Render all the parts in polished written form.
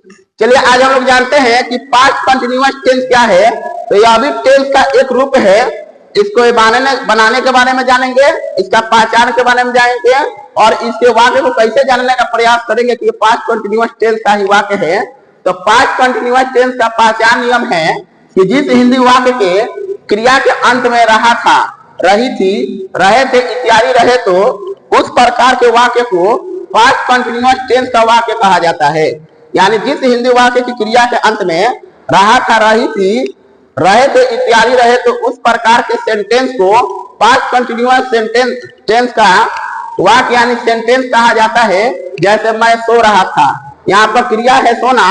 चलिए आज हम लोग जानते हैं कि पास्ट कंटिन्यूअस टेंस क्या है। तो यह भी टेंस का एक रूप है। इसको बनाने के बारे में जानेंगे, इसका पहचान के बारे में जानेंगे और इसके वाक्य को कैसे जानने का प्रयास करेंगे कि ये पास्ट कंटिन्यूअस टेंस का ही वाक्य है। तो पास्ट कंटिन्यूअस टेंस का पहचान नियम है कि जिस हिंदी वाक्य के क्रिया के अंत में रहा था, रही थी, रहे थे इत्यादि रहे, तो उस प्रकार के वाक्य को पास्ट कंटिन्यूअस टेंस का वाक्य कहा जाता है। यानी जिस हिंदी वाक्य की क्रिया के अंत में रहा था, रही थी, रहे थे इत्यादि रहे, तो उस प्रकार के सेंटेंस को पास्ट कंटिन्यूअस टेंस का वाक्य यानी सेंटेंस कहा जाता है। जैसे मैं सो रहा था, यहाँ पर क्रिया है सोना,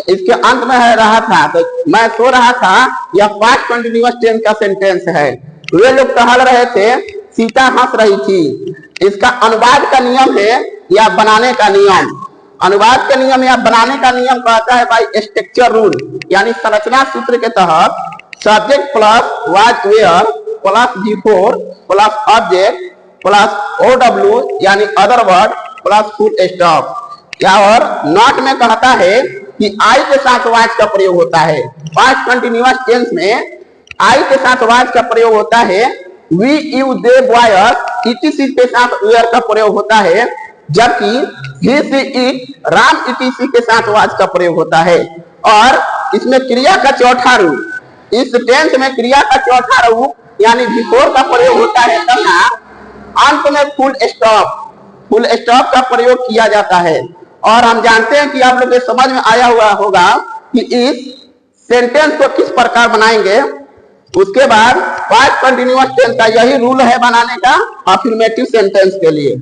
इसके अंत में है रहा था, तो मैं सो रहा था, यह पास्ट कंटिन्यूअस टेंस का सेंटेंस है। वे लोग टहल रहे थे, सीता हंस रही थी। इसका अनुवाद का नियम है या बनाने का नियम। अनुवाद का नियम या बनाने का नियम कहता है बाय स्ट्रक्चर रूल, यानी संरचना सूत्र के तहत subject plus was where plus before plus object plus OW यानी other word plus full stop. या और नॉट में कहता है कि आई के साथ वाज का प्रयोग होता है। पास्ट कंटिन्यूअस टेंस में आई के साथ वाज का प्रयोग होता है। We you they boys etc के साथ वेयर का प्रयोग होता है, जबकि he she it Ram etc के साथ वाज का प्रयोग होता है। और इसमें क्रिया का चौथा रूप, इस टेंस में क्रिया का चौथा रूप यानी बिफोर का प्रयोग होता है तथा अंत में फुल स्टॉप का प्रयोग किया जाता है। और हम जानते हैं कि आप लोग के समझ में आया हुआ होगा कि इस सेंटेंस को किस प्रकार बनाएंगे। उसके बाद पास्ट कंटिन्यूअस टेंस का यही रूल है बनाने का अफर्मेटिव सेंटेंस के लिए।